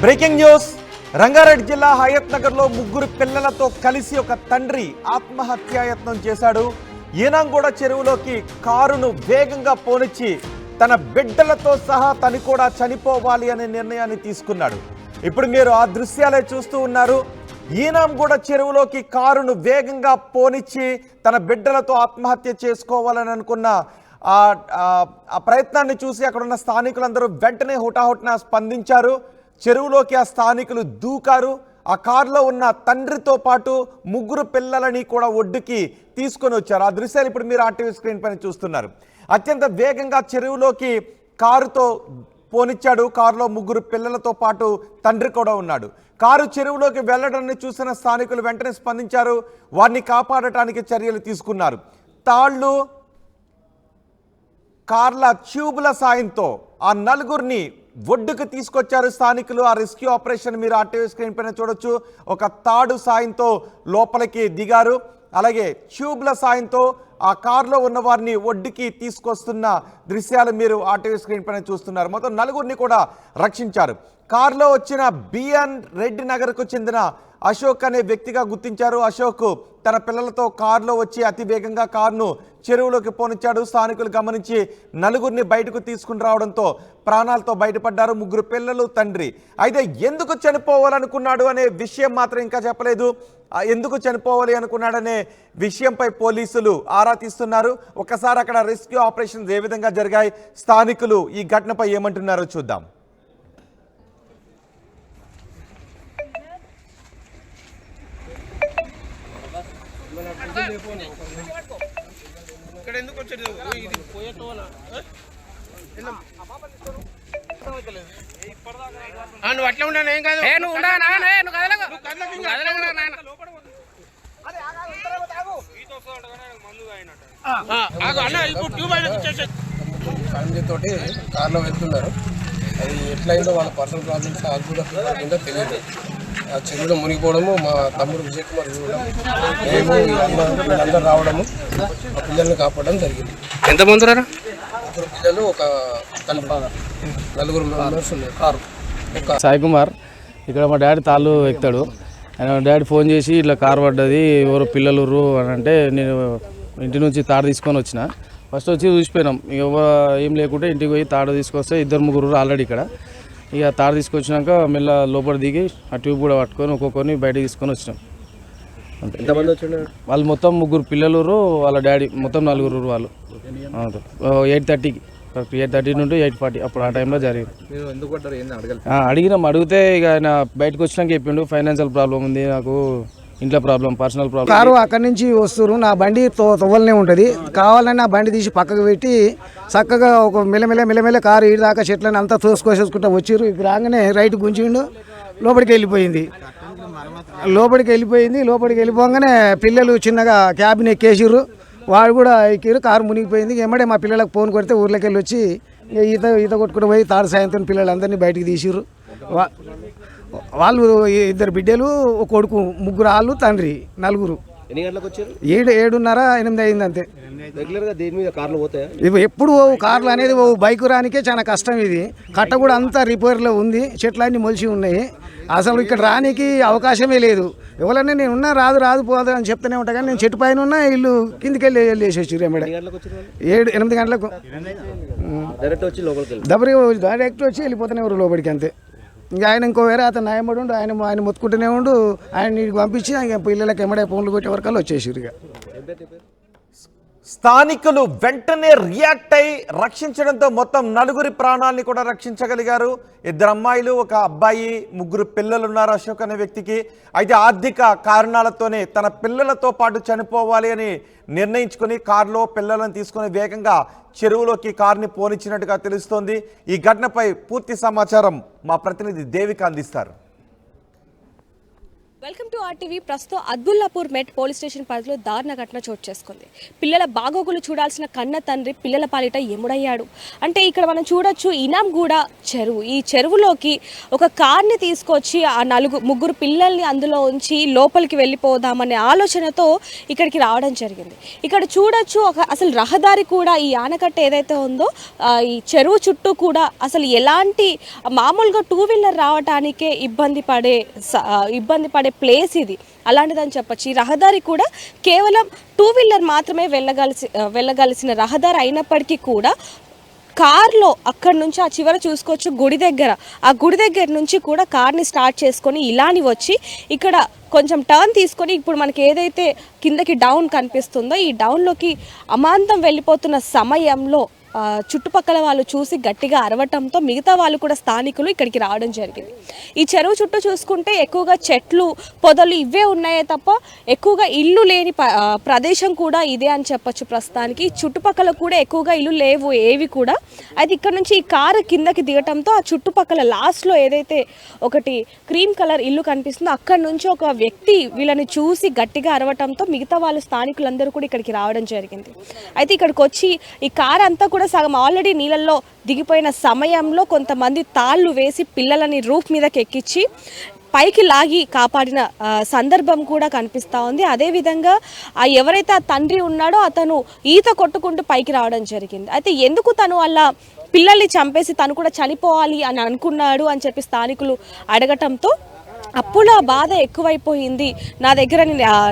Breaking news. Rangareddy జిల్లా హయత్ నగర్ లో ముగ్గురు పిల్లలతో కలిసి ఒక తండ్రి ఆత్మహత్యాయత్నం చేశాడు. ఈనంగూడ చెరువులోకి కారును వేగంగా పోనిచ్చి తన బిడ్డలతో సహా తను కూడా చనిపోవాలి అనే నిర్ణయాన్ని తీసుకున్నాడు. ఇప్పుడు మీరు ఆ దృశ్యాలే చూస్తూ ఉన్నారు. ఈనంగూడ చెరువులోకి కారును వేగంగా పోనిచ్చి తన బిడ్డలతో ఆత్మహత్య చేసుకోవాలని అనుకున్న ఆ ప్రయత్నాన్ని చూసి అక్కడ ఉన్న స్థానికులందరూ వెంటనే హుటాహుటిన స్పందించారు. చెరువులోకి ఆ స్థానికులు దూకారు. ఆ కారులో ఉన్న తండ్రితో పాటు ముగ్గురు పిల్లలని కూడా ఒడ్డుకి తీసుకొని వచ్చారు. ఆ దృశ్యాలు ఇప్పుడు మీరు ఆర్టీవీ స్క్రీన్ పైన చూస్తున్నారు. అత్యంత వేగంగా చెరువులోకి కారుతో పోనిచ్చాడు. కారులో ముగ్గురు పిల్లలతో పాటు తండ్రి కూడా ఉన్నాడు. కారు చెరువులోకి వెళ్లడాన్ని చూసిన స్థానికులు వెంటనే స్పందించారు. వారిని కాపాడటానికి చర్యలు తీసుకున్నారు. తాళ్లు, కార్ల ట్యూబుల సాయంతో ఆ నలుగురిని ఒడ్డుకు తీసుకొచ్చారు స్థానికులు. ఆ రెస్క్యూ ఆపరేషన్ మీరు ఆర్టీవీ స్క్రీన్ పైన చూడొచ్చు. ఒక తాడు సాయంతో లోపలికి దిగారు. అలాగే ట్యూబ్ల సాయంతో ఆ కారులో ఉన్న వారిని ఒడ్డుకి తీసుకొస్తున్న దృశ్యాలు మీరు ఆర్టీవీ స్క్రీన్ పైన చూస్తున్నారు. మొత్తం నలుగురిని కూడా రక్షించారు. కారులో వచ్చిన బిఎన్ రెడ్డి నగర్కు చెందిన అశోక్ అనే వ్యక్తిగా గుర్తించారు. అశోక్ తన పిల్లలతో కారులో వచ్చి అతి వేగంగా కారును చెరువులోకి పోనిచ్చాడు. స్థానికులు గమనించి నలుగురిని బయటకు తీసుకుని రావడంతో ప్రాణాలతో బయటపడ్డారు. ముగ్గురు పిల్లలు, తండ్రి. అయితే ఎందుకు చనిపోవాలనుకున్నాడు అనే విషయం మాత్రం ఇంకా చెప్పలేదు. ఎందుకు చనిపోవాలి అనుకున్నాడనే విషయంపై పోలీసులు ఆరా తీస్తున్నారు. ఒకసారి అక్కడ రెస్క్యూ ఆపరేషన్స్ ఏ విధంగా జరిగాయి, స్థానికులు ఈ ఘటనపై ఏమంటున్నారో చూద్దాం. నువ్వు అట్లా ఉండను ఏం కాదు. ఫ్యామిలీ తోటి కార్లో వెళ్తున్నారు. అది ఎట్లయిందో వాళ్ళ పర్సనల్ ప్రాబ్లమ్స్ అది కూడా తెలియదు. ఆ చెరువులో మునిగిపోవడము, మా తమ్ముడు విజయ్ కుమార్ చూడడం, మేము వీళ్ళందరూ రావడము, ఆ పిల్లల్ని కాపాడడం జరిగింది. ఎంతమంది ఉన్నారు? ముగ్గురు పిల్లలు, ఒక తండ్రి, నలుగురు మెంబర్స్ ఉన్నారు. కారు సాయి కుమార్. ఇక్కడ మా డాడీ తాళ్ళు ఎక్కుతాడు. ఆయన డాడీ ఫోన్ చేసి ఇట్లా కారు పడ్డది, ఎవరు పిల్లలు అని అంటే నేను ఇంటి నుంచి తాడు తీసుకొని వచ్చిన. ఫస్ట్ వచ్చి చూసిపోయినాం. ఏం లేకుంటే ఇంటికి పోయి తాడు తీసుకొస్తే ఇద్దరు ముగ్గురు ఆల్రెడీ ఇక్కడ. ఇక తాడు తీసుకొచ్చినాక మెల్ల లోపల దిగి ఆ ట్యూబ్ కూడా పట్టుకొని ఒక్కొక్కరిని బయటకు తీసుకొని వచ్చినాం. ఎంతమంది వచ్చినారు? వాళ్ళు మొత్తం ముగ్గురు పిల్లలు, వాళ్ళ డాడీ, మొత్తం నలుగురు. వాళ్ళు 8:30కి, 8:30 నుండి 8:40 అప్పుడు ఆ టైంలో జరిగింది. అడిగినాం. అడిగితే ఇక ఆయన బయటకు వచ్చినాక చెప్పిండు ఫైనాన్షియల్ ప్రాబ్లం ఉంది నాకు, ఇంట్లో ప్రాబ్లం, పర్సనల్ ప్రాబ్లం. కారు అక్కడి నుంచి వస్తారు, నా బండి తొవ్వలనే ఉంటుంది. కావాలని నా బండి తీసి పక్కకు పెట్టి చక్కగా ఒక మెల్లమెల్ల కారు ఈడి దాకా చెట్లని అంతా తోసుకొసేసుకుంటా వచ్చారు. ఇక్కడ రాగానే రైట్ గుంజిండు, లోపలికి వెళ్ళిపోయింది. లోపలికి వెళ్ళిపోగానే పిల్లలు చిన్నగా క్యాబిన్ ఎక్కేసిర్రు. వాడు కూడా ఎక్కిరు. కారు మునిగిపోయింది. ఎమ్మడే మా పిల్లలకు ఫోన్ కొడితే ఊర్లోకి వెళ్ళి వచ్చి ఈత కొట్టుకుని పోయి తాడు సాయంత్రం పిల్లలందరినీ బయటికి తీసిర్రు. వాళ్ళు ఇద్దరు బిడ్డలు, ఒక కొడుకు, ముగ్గురు వాళ్ళు, తండ్రి, నలుగురు. ఎన్ని గంటలకు వచ్చారు? 7:30, 8 అయింది అంతే. రెగ్యులర్గా దేని మీద కార్లు పోతాయా? ఇవి ఎప్పుడు కార్లు అనేది బైక్ రానికే చాలా కష్టం. ఇది కట్ట కూడా అంతా రిపేర్లో ఉంది, చెట్లన్నీ మొలిచి ఉన్నాయి. అసలు ఇక్కడ రానికి అవకాశమే లేదు. ఎవరన్నా నేను ఉన్నా రాదు పోదు అని చెప్తూనే ఉంటా, కానీ నేను చెట్టు పైన ఉన్నా ఇల్లు కిందికి వెళ్ళి వేసేసారు. ఎమ్మడే 8 గంటలకు డైరెక్ట్ వచ్చి వెళ్ళిపోతూనే ఎవరు లోపలికి అంతే. ఇంకా ఆయన ఇంకో వేరే అతను న్యాయపడి ఉండు, ఆయన మొత్తుకుంటూనే ఉండు. ఆయన నీకు పంపించి పిల్లలకి ఎమ్మడే ఫోన్లు కొట్టే వరకు వచ్చేసారు. ఇక స్థానికులు వెంటనే రియాక్ట్ అయి రక్షించడంతో మొత్తం నలుగురి ప్రాణాలని కూడా రక్షించగలిగారు. 2 అమ్మాయిలు, ఒక అబ్బాయి, ముగ్గురు పిల్లలు ఉన్నారు అశోక్ అనే వ్యక్తికి. అయితే ఆర్థిక కారణాలతోనే తన పిల్లలతో పాటు చనిపోవాలి అని నిర్ణయించుకుని కారులో పిల్లలను తీసుకుని వేగంగా చెరువులోకి కారుని పోనిచ్చినట్టుగా తెలుస్తోంది. ఈ ఘటనపై పూర్తి సమాచారం మా ప్రతినిధి దేవిక అందిస్తారు. Welcome to RTV. ప్రస్తుతం అబ్దుల్లాపూర్ మెట్ పోలీస్ స్టేషన్ పరిధిలో దారుణ ఘటన చోటు చేసుకుంది. పిల్లల బాగోగులు చూడాల్సిన కన్న తండ్రి పిల్లల పాలిట ఎముడయ్యాడు. అంటే ఇక్కడ మనం చూడొచ్చు ఇనాంగూడ చెరువు. ఈ చెరువులోకి ఒక కార్ని తీసుకొచ్చి ఆ ముగ్గురు పిల్లల్ని అందులో ఉంచి లోపలికి వెళ్ళిపోదామనే ఆలోచనతో ఇక్కడికి రావడం జరిగింది. ఇక్కడ చూడొచ్చు అసలు రహదారి కూడా ఈ ఆనకట్ట ఏదైతే ఉందో ఈ చెరువు చుట్టూ కూడా అసలు ఎలాంటి మామూలుగా 2 వీలర్ రావడానికే ఇబ్బంది పడే ప్లేస్ ఇది. అలాంటిదని చెప్పచ్చు. ఈ రహదారి కూడా కేవలం 2 వీలర్ మాత్రమే వెళ్ళగలిసిన రహదారి అయినప్పటికీ కూడా కార్లో అక్కడి నుంచి ఆ చివర చూసుకోవచ్చు ఆ గుడి దగ్గర నుంచి కూడా కార్ని స్టార్ట్ చేసుకొని ఇలాని వచ్చి ఇక్కడ కొంచెం టర్న్ తీసుకొని ఇప్పుడు మనకి ఏదైతే కిందకి డౌన్ కనిపిస్తుందో ఈ డౌన్లోకి అమాంతం వెళ్ళిపోతున్న సమయంలో చుట్టుపక్కల వాళ్ళు చూసి గట్టిగా అరవటంతో మిగతా వాళ్ళు కూడా స్థానికులు ఇక్కడికి రావడం జరిగింది. ఈ చెరువు చుట్టూ చూసుకుంటే ఎక్కువగా చెట్లు పొదలు ఇవే ఉన్నాయే తప్ప ఎక్కువగా ఇల్లు లేని ప్రదేశం కూడా ఇదే అని చెప్పొచ్చు. ప్రస్తుతానికి చుట్టుపక్కల కూడా ఎక్కువగా ఇల్లు లేవు ఏవి కూడా. అయితే ఇక్కడ నుంచి ఈ కారు కిందకి దిగటంతో ఆ చుట్టుపక్కల లాస్ట్లో ఏదైతే ఒకటి క్రీమ్ కలర్ ఇల్లు కనిపిస్తుందో అక్కడ నుంచి ఒక వ్యక్తి వీళ్ళని చూసి గట్టిగా అరవటంతో మిగతా వాళ్ళు స్థానికులందరూ కూడా ఇక్కడికి రావడం జరిగింది. అయితే ఇక్కడికి వచ్చి ఈ కారు అంతా కూడా సగం ఆల్రెడీ నీళ్ళల్లో దిగిపోయిన సమయంలో కొంతమంది తాళ్ళు వేసి పిల్లలని రూఫ్ మీదకి ఎక్కించి పైకి లాగి కాపాడిన సందర్భం కూడా కనిపిస్తూ ఉంది. అదేవిధంగా ఎవరైతే ఆ తండ్రి ఉన్నాడో అతను ఈత కొట్టుకుంటూ పైకి రావడం జరిగింది. అయితే ఎందుకు తను అలా పిల్లల్ని చంపేసి తను కూడా చనిపోవాలి అని అనుకున్నాడు అని చెప్పి స్థానికులు అడగటంతో అప్పుల బాధ ఎక్కువైపోయింది, నా దగ్గర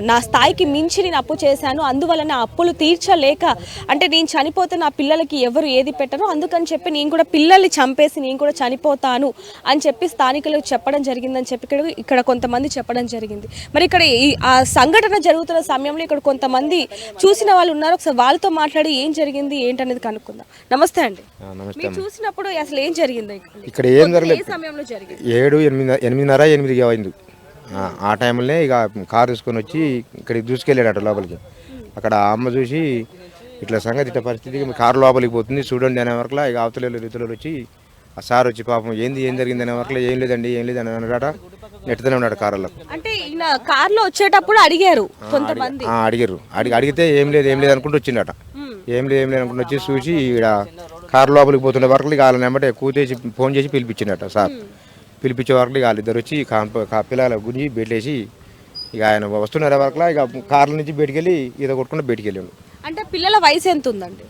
నా స్థాయికి మించి నేను అప్పు చేశాను, అందువల్ల నా అప్పులు తీర్చలేక అంటే నేను చనిపోతే నా పిల్లలకి ఎవరు ఏది పెట్టరు, అందుకని చెప్పి నేను కూడా పిల్లల్ని చంపేసి నేను కూడా చనిపోతాను అని చెప్పి స్థానికులు చెప్పడం జరిగిందని చెప్పి ఇక్కడ కొంతమంది చెప్పడం జరిగింది. మరి ఇక్కడ ఆ సంఘటన జరుగుతున్న సమయంలో ఇక్కడ కొంతమంది చూసిన వాళ్ళు ఉన్నారు. ఒకసారి వాళ్ళతో మాట్లాడి ఏం జరిగింది ఏంటనేది కనుక్కుందాం. నమస్తే అండి. మీరు చూసినప్పుడు అసలు ఏం జరిగింది ఇక్కడ? ఏం జరగలేదు. ఏ సమయంలో జరిగింది? 7:30 అయింది. ఆ టైంలోనే ఇక కారు తీసుకొని వచ్చి ఇక్కడికి దూసుకెళ్ళాడట లోపలికి. అక్కడ అమ్మ చూసి ఇట్లా సంగతి ఇట్లా పరిస్థితి కారు లోపలికి పోతుంది చూడండి అనే వరకు ఇక అవతల రీతిలో వచ్చి ఆ సార్ వచ్చి పాపం ఏం జరిగింది అనే వరకు ఏం లేదండి అని అన్నాడట. నెట్టుతూనే ఉన్నాడు కారులో. అంటే ఈయన కార్లో వచ్చేటప్పుడు అడిగారు కొంతమంది. అడిగితే ఏం లేదు అనుకుంటూ వచ్చిండట. ఏం లేదు అనుకుంటూ వచ్చి చూసి ఇక్కడ కారు లోపలికి పోతుండే వరకు ఇక వాళ్ళని వెంబడే కూతేసి ఫోన్ చేసి పిలిపించిండట సార్. పిలిపించే వరకు వాళ్ళిద్దరు వచ్చి పిల్లల గుంజి బయటేసి ఇక ఆయన వస్తున్నారు వరకు ఇక కార్ల నుంచి బయటికి వెళ్ళి ఈత కొట్టుకుంటూ బయటికి వెళ్ళాడు. అంటే పిల్లల వయసు ఎంత ఉందండి?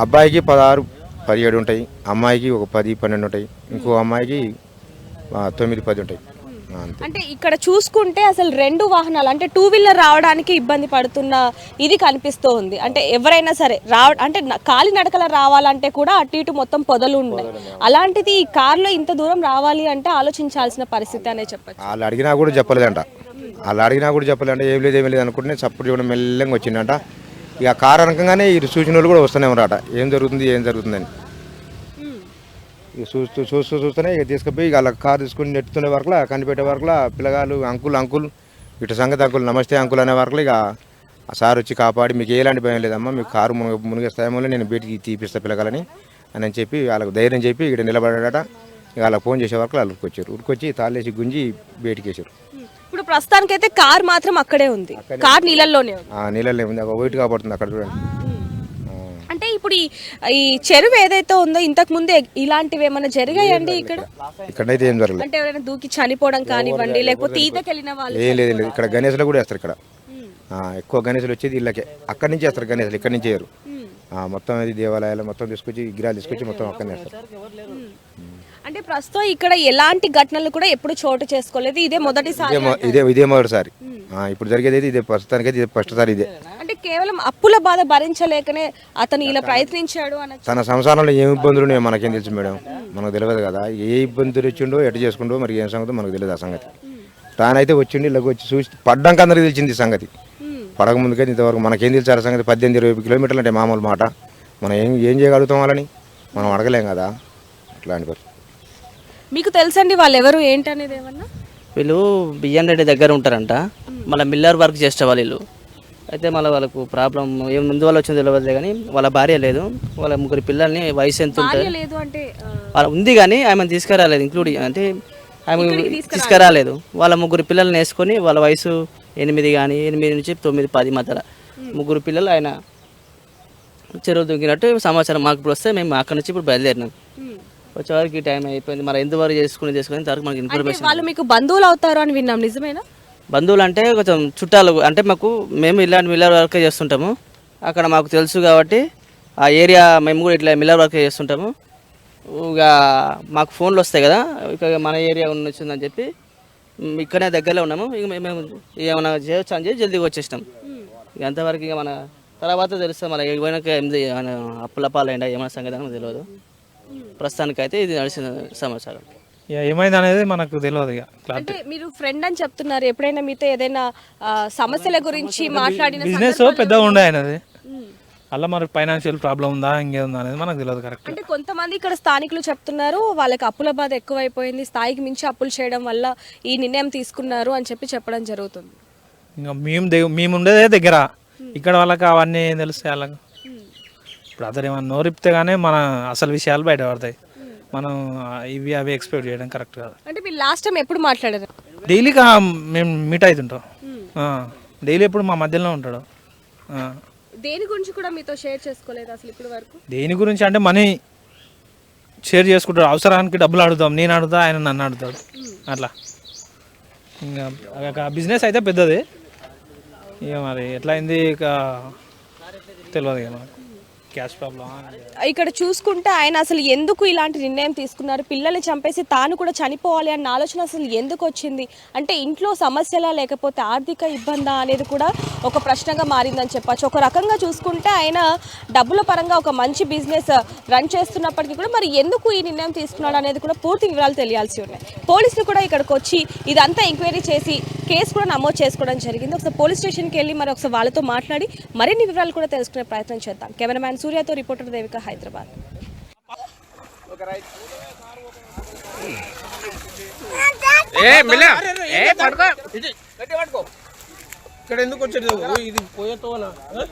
అబ్బాయికి 16-17 ఉంటాయి, అమ్మాయికి ఒక 10-12 ఉంటాయి, ఇంకో అమ్మాయికి 9-10 ఉంటాయి. అంటే ఇక్కడ చూసుకుంటే అసలు 2 వాహనాలు అంటే 2 వీలర్ రావడానికి ఇబ్బంది పడుతున్న ఇది కనిపిస్తూ ఉంది. అంటే ఎవరైనా సరే అంటే కాలి నడకల రావాలంటే కూడా అటు ఇటు మొత్తం పొదలు ఉన్నాయి. అలాంటిది ఈ కార్లో ఇంత దూరం రావాలి అంటే ఆలోచించాల్సిన పరిస్థితి అనే చెప్పచ్చు. వాళ్ళు అడిగినా కూడా చెప్పలేదంట. ఏం లేదు అనుకుంటే చప్పుడు చూడడం మెల్లంగా వచ్చిందంట. ఇక కారు అనకంగానే ఈ సూచనలు కూడా వస్తూనే ఉన్నారట ఏం జరుగుతుందని. ఇక చూస్తూనే ఇక తీసుకుపోయి ఇక అలా కారు తీసుకుని నెట్టుతునే వరకు కనిపెట్టే వరకు పిల్లగాళ్ళు అంకుల్ ఇటు సంగతి అంకుల్ నమస్తే అంకుల్ అనే వరకు ఇక ఆ సార్ వచ్చి కాపాడి మీకు ఎలాంటి భయం లేదమ్మా, మీకు కారు మునిగే స్థాయిలో నేను బయటికి తీపిస్తా పిల్లగాలని అని చెప్పి వాళ్ళకు ధైర్యం చెప్పి ఇక్కడ నిలబడాడట. ఇక అలా ఫోన్ చేసే వరకు వాళ్ళు ఉరికొచ్చి తాళేసి గుంజి బయటికి వేసారు. ఇప్పుడు ప్రస్తుతానికి అయితే కార్ మాత్రం అక్కడే ఉంది. కార్ నీళ్ళల్లోనే ఉంది. ఒక వైట్ కాబడుతుంది అక్కడ చూడండి. అంటే ఇప్పుడు ఈ చెరువు ఏదైతే ఉందో ఇంతకు ముందే ఇలాంటివి ఏమైనా జరిగాయండి ఇక్కడైతే ఏం జరగలేదు. అంటే ఎవరైనా దూకి చనిపోవడం కానివ్వండి లేకపోతే ఈతకెళ్ళిన వాళ్ళు? ఏం లేదు. ఇక్కడ గణేశులు కూడా వేస్తారు. ఇక్కడ ఎక్కువ గణేశులు వచ్చేది ఇళ్ళకే, అక్కడి నుంచి వేస్తారు గణేశులు, ఇక్కడి నుంచి వేయరు. మొత్తం అది దేవాలయాలు మొత్తం తీసుకొచ్చి విగ్రహాలు తీసుకొచ్చి మొత్తం అక్కడనే వేస్తారు. అంటే ప్రస్తుతం ఇక్కడ ఎలాంటి ఘటనలు కూడా ఎప్పుడు చోటు చేసుకోలేదు, ఇదే మొదటిసారి? ఇదే మొదటిసారి. ఇప్పుడు జరిగేది ఇదే, ప్రస్తుతానికి ఇదే ఫస్ట్ సారి ఇదే. అంటే కేవలం అప్పుల బాధ భరించలేకనే అతను ఇలా ప్రయత్నించాడు అని. తన సంసారంలో ఏం ఇబ్బందులు ఉన్నాయో మనకేం తెలుసు మేడం, మనకు తెలియదు కదా. ఏ ఇబ్బందులు వచ్చిండో ఎటు చేసుకుంటో మరి ఏం సంగతి మనకు తెలియదు ఆ సంగతి. తానైతే వచ్చిండి ఇలాగ వచ్చి చూసి పడ్డాక అందరికి తెలిసింది ఈ సంగతి. పడక ముందుకైతే ఇంతవరకు మనకేం తెలుసు ఆ సంగతి. 18-20 కిలోమీటర్లు అంటే మామూలు మాట. మనం ఏం చేయగలుగుతాం వాళ్ళని, మనం అడగలేం కదా అట్లాంటి పరిస్థితి. మీకు తెలుసండి వాళ్ళు ఎవరు ఏంటనేది ఏమన్నా? వీళ్ళు బియ్యం రెడ్డి దగ్గర ఉంటారంట, మళ్ళీ మిల్లర్ వర్క్ చేసే వాళ్ళు. అయితే మళ్ళీ వాళ్ళకు ప్రాబ్లం ఏం ముందు వాళ్ళు వచ్చింది తెలియదు కానీ వాళ్ళ భార్య లేదు, వాళ్ళ 3 పిల్లల్ని వయసు ఎంత ఉంటుంది లేదు అంటే వాళ్ళ ఉంది కానీ ఆమెను తీసుకురాలేదు. ఇంక్లూడింగ్ అంటే ఆమె తీసుకురాలేదు. వాళ్ళ 3 పిల్లల్ని వేసుకొని వాళ్ళ వయసు 8 కానీ 8 నుంచి 9, 10 మధ్యలో 3 పిల్లలు ఆయన చెరువు దుంకినట్టు సమాచారం మాకు ఇప్పుడు వస్తే మేము అక్కడ నుంచి ఇప్పుడు బయలుదేరినాం. వచ్చేవారికి ఈ టైం అయిపోయింది. మరి ఎందువరకు చేసుకుని ఇంతవరకు మనకి ఇన్ఫర్మేషన్. వాళ్ళు మీకు బంధువులు అవుతారు అని విన్నాం, నిజమేనా? బంధువులు అంటే కొంచెం చుట్టాలు, అంటే మేము ఇలాంటి మిల్లర్ వర్క్ చేస్తుంటాము. అక్కడ మాకు తెలుసు కాబట్టి ఆ ఏరియా మేము కూడా ఇట్లా మిల్లర్ వర్క్ చేస్తుంటాము. ఇక మాకు ఫోన్లు వస్తాయి కదా, ఇక మన ఏరియా వచ్చిందని చెప్పి ఇక్కడనే దగ్గరలో ఉన్నాము. ఇక మేము ఏమైనా చేయొచ్చు అని చెప్పి జల్దీగా వచ్చేసినాం. ఇక అంతవరకు ఇక మన తర్వాత తెలుస్తుంది మన ఏమైనా అప్పుల పాలైందా ఏమైనా సంగతి అని తెలియదు. ప్రస్తుతానికైతే ఇది నడిచిన సమాచారం. ఏమైంది అనేది మనకు తెలియదు. ఇక అంటే మీరు ఫ్రెండ్ అని చెప్తున్నారు, ఎప్పుడైనా మీతో ఏదైనా సమస్యల గురించి మాట్లాడిన బిజినెస్ పెద్దగా ఉండే ఆయనది, అలా మరి ఫైనాన్షియల్ ప్రాబ్లం ఉందా ఇంకేముందా అనేది మనకు తెలియదు కరెక్ట్. అంటే కొంతమంది ఇక్కడ స్థానికులు చెప్తున్నారు వాళ్ళకి అప్పుల బాధ ఎక్కువైపోయింది, స్థాయికి మించి అప్పులు చేయడం వల్ల ఈ నిర్ణయం తీసుకున్నారు అని చెప్పడం జరుగుతుంది. ఇంకా మేము ఉండేదే దగ్గర, ఇక్కడ వాళ్ళకి అవన్నీ తెలుస్తాయి. వాళ్ళకి ఇప్పుడు అతను ఏమన్నా నోరిపితే కానీ మన అసలు విషయాలు బయటపడతాయి. మనం ఇవి అవి ఎక్స్పెక్ట్ చేయడం కరెక్ట్ కాదు. అంటే మీరు లాస్ట్ టైం ఎప్పుడు మాట్లాడారు? డైలీ మేము మీట్ అవుతుంటాం, డైలీ ఎప్పుడు మా మధ్యలో ఉంటాడు. దేని గురించి కూడా మీతో షేర్ చేసుకోలేదు అసలు ఇప్పుడు వరకు? దేని గురించి అంటే మనీ షేర్ చేసుకుంటాడు, అవసరానికి డబ్బులు అడుగుతాం, నేను అడుగుతా ఆయన నన్ను అడుగుతాడు అట్లా. ఇంకా బిజినెస్ అయితే పెద్దది, ఇక మరి ఎట్లా అయింది ఇక తెలియదు. ఇక మనకు క్యాష్ ప్రాబ్లం. ఇక్కడ చూసుకుంటే ఆయన అసలు ఎందుకు ఇలాంటి నిర్ణయం తీసుకున్నారు, పిల్లల్ని చంపేసి తాను కూడా చనిపోవాలి అన్న ఆలోచన అసలు ఎందుకు వచ్చింది? అంటే ఇంట్లో సమస్యలా లేకపోతే ఆర్థిక ఇబ్బందా అనేది కూడా ఒక ప్రశ్నగా మారిందని చెప్పచ్చు. ఒక రకంగా చూసుకుంటే ఆయన డబ్బుల పరంగా ఒక మంచి బిజినెస్ రన్ చేస్తున్నప్పటికీ కూడా మరి ఎందుకు ఈ నిర్ణయం తీసుకున్నాడు అనేది కూడా పూర్తి వివరాలు తెలియాల్సి ఉన్నాయి. పోలీసులు కూడా ఇక్కడికి వచ్చి ఇదంతా ఎంక్వైరీ చేసి కేసు కూడా నమోదు చేసుకోవడం జరిగింది. ఒకసారి పోలీస్ స్టేషన్కి వెళ్ళి మరి ఒకసారి వాళ్ళతో మాట్లాడి మరిన్ని వివరాలు కూడా తెలుసుకునే ప్రయత్నం చేద్దాం. కెమెరామ్యాన్ సూర్యతో రిపోర్టర్ దేవిక, హైదరాబాద్. ఇక్కడ ఎందుకు వచ్చేది ఇది పోయేతో